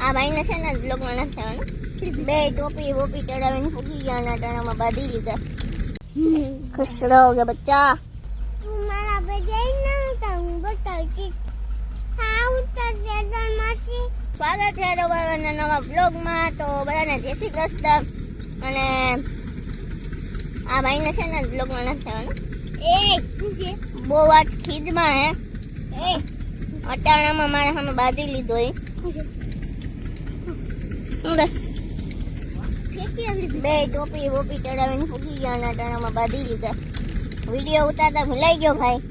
આ ભાઈને છે ને બ્લોગમાં નથી થવાનું. બે ટોપી વોપી ચડાવીને ફૂગી ગયા અને ટાણામાં બાંધી લીધા. ખુશ રહોગે બચ્ચા. મારા બજાઈ ના ઉતા હું બતાવતી. હા ઉતરશે તો માસી. સ્વાગત છે તમારા નવા બ્લોગમાં. તો બધાને જય શ્રી કૃષ્ણ. અને આ ભાઈને છે ને બ્લોગમાં નથી થવાનું. બહુ વાત ખીદમાં હે. અટાણામાં મારે સામે બાંધી લીધો. બે ટોપી વોપી ચડાવીને ફૂગી ગયા અને અટાણામાં બાંધી લીધા. વિડીયો ઉતારતા ભૂલાઈ ગયો ભાઈ.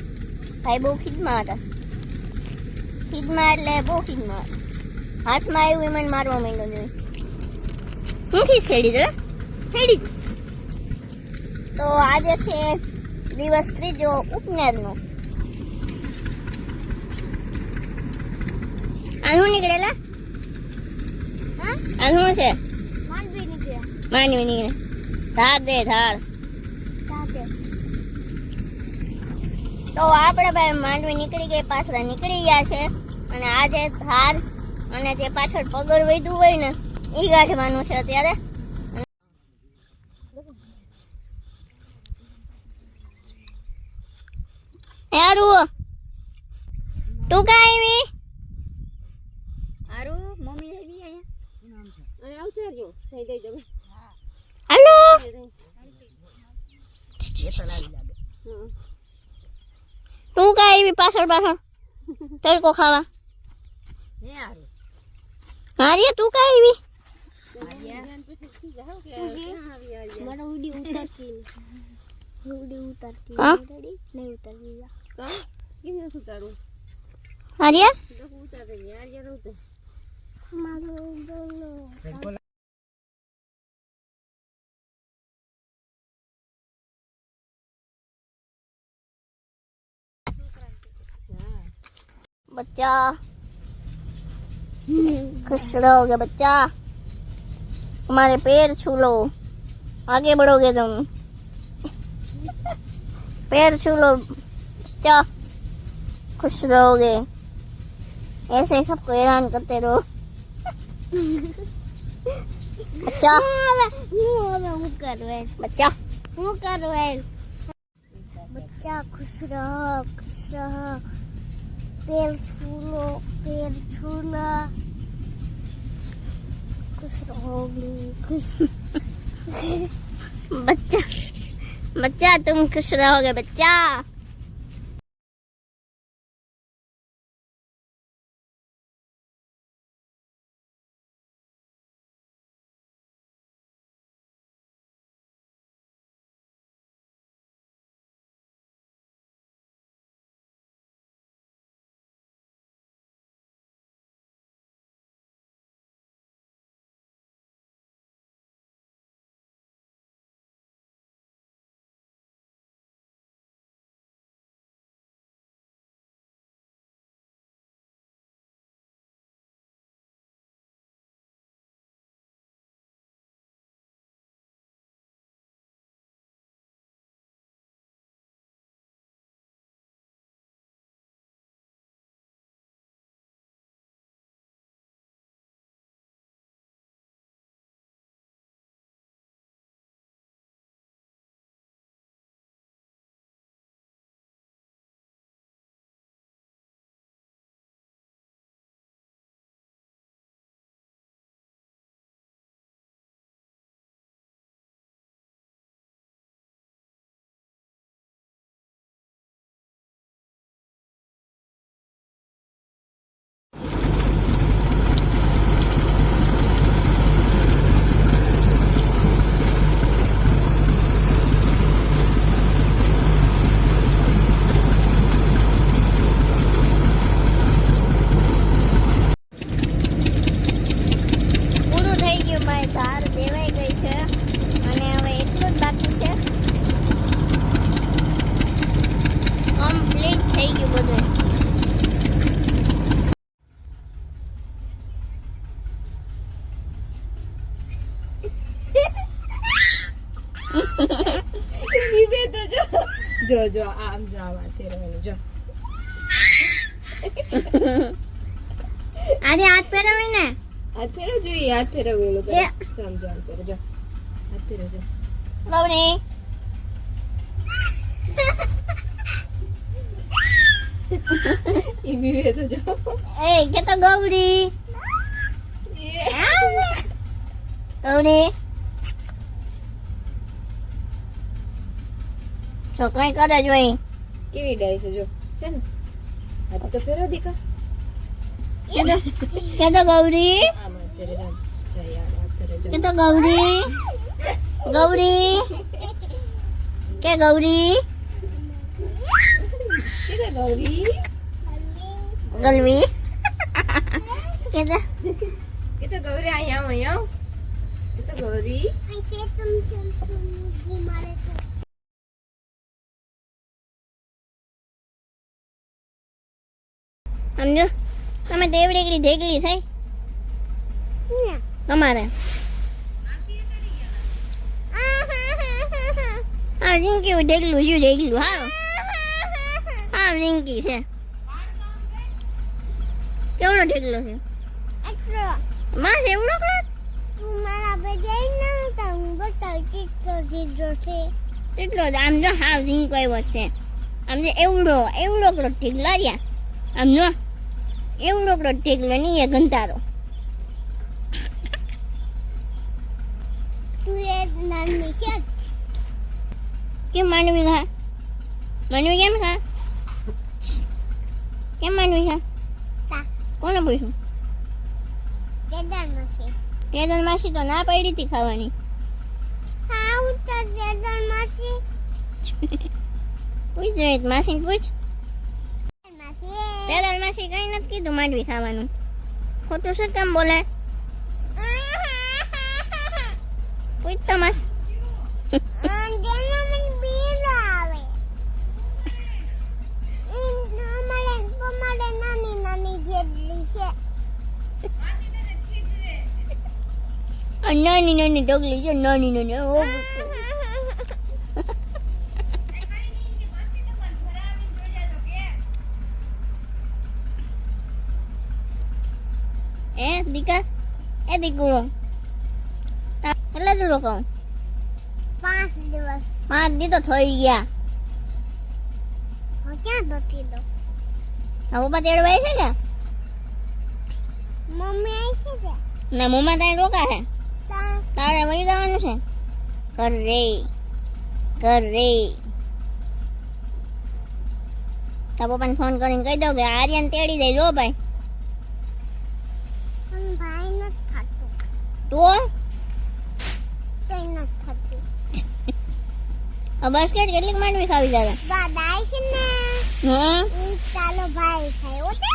ભાઈ બહુ ખીદમાં હતા. ખીદમાં એટલે બહુ ખીદમાં હતા. હાથમાં આવ્યું એમાં મારવા માંડ્યો જોઈએ. હું ખીસ છેડી દે છેડી. તો આજે છે દિવસ ત્રીજો ઉપનેરનો. આ શું નીકળેલા? આ શું છે? માંડવી નીકળ્યા. માંડવી નીકળે. ધાર દે ધાર. તો આપણે ભાઈ માંડવી નીકળી ગઈ, પાછળ નીકળી ગયા છે. અને આજે ધાર અને જે પાછળ પગર વધ્યું હોય ને એ ગાંઠવાનું છે અત્યારે. યારું તું કા આવી? આરું મમ્મી આવી અહીંયા અને આવતારજો થઈ ગઈ તમે. હાલો તું કા આવી પાછળ પાછળ તડકો ખાવા? હારિયા તું કા આવી? મારા વિડિયો ઉતારતી. વિડિયો ઉતારતી. હા નહીં ઉતારતી. કા કેમ નથી ઉતારું? હારિયા ઉતાર દે યાર ઉતાર. મારો બોલો. बच्चा खुश रहोगे बच्चा. हमारे पैर छू लो, आगे बढ़ोगे तुम. पैर छू लो बच्चा, खुश रहोगे. ऐसे ही सबको हैरान करते रहो बच्चा. હું કરવે बच्चा હું કરવે બચ્ચા ખુશ રહો ખુશ રહો. पैर छूलो खुश रहोगे खुश. बच्चा बच्चा तुम खुश रहोगे बच्चा. જો જો આમ જો આ વાતે રહેલું જો આજે હાથ પહેરાવી ને હાથ ફેરવ જોઈએ, હાથ ફેરવ એલો એ. જો આમ ફેરવ જો, હાથ ફેરવ જો. ગૌરી ઈ બીવે તો જો. એ કે તો ગૌરી ગૌરી છોકરાઈ કરે જોઈ કેવી ડાય છે જો, છે ને હાથ તો ફેરવ દીકા. કે તો ગૌરી આમ હાથ ફેરવ જો, જો યાર હાથ ફેરવ જો. કે તો ગૌરી ગૌરી કે ગૌરી કે ગૌરી, ગલવી કે તો કે તો ગૌરી અહીંયા આવ, અહીંયા આવ. કે તો ગૌરી ऐसे तुम घुमा रहे थे સમજો તમે દેવડી એકડી ઢેકલી છે ना તમારે હા રિંકી એવું ઢેકલું શું ઢેકલું હા રિંકી છે કેવડો ઢેકલો છે एक्रो માં છે એવડો કે तुम्हारा बेटे ना तुम बताती तो जीरो से એટલો જ આમ જો હા રિંકો એવો છે આમ જો એવડો એવડો કડો ઢેકલો રહ્યા આમ જો એવડો કડો ઢેકલો નહીં એ ગંધારો तू ये नानी से કેમ માનવી ખા માનવી કેમ ખા કેમ માનવી ખા ता કોને પૂછ્યું केदार मासी કેદન માસી તો ના પડી હતી ખાવાની हाँ उतर केदार मासी પૂછ જોઈએ માસીને પૂછ मासी પેલા માસી કઈ નથી કીધું માંડવી ખાવાનું ખોટું શું કેમ બોલે પૂછ તો માસ જેના મને બીરો આવે અમારે પમાડે નાની નાની જેટલી છે આ નાની નાની ડગલી છે નાની નાની ઓ એ દીકા એ દીકુ કેટલા દૂર રોકાવું 5 દિવસ 5 દી તો થઈ ગયા હું ક્યાં દોતી દો આ પપ્પા તેડવા છે કે મમ્મી આવી છે કે ના મમ્મા તારે રોકા છે તા તારે વહી જવાનું છે કર રે તારા પપ્પાને ફોન કરીને કહી દઉં કે આર્યન તેડી દે જો ભાઈ પણ ભાઈ નથી થતું તો કઈ નથી થતું આ બસ કેટલીક માંડવી ખાવી જાવે દાદા આવી છે ને હા ઈ ચાલો ભાઈ થાય ઓતે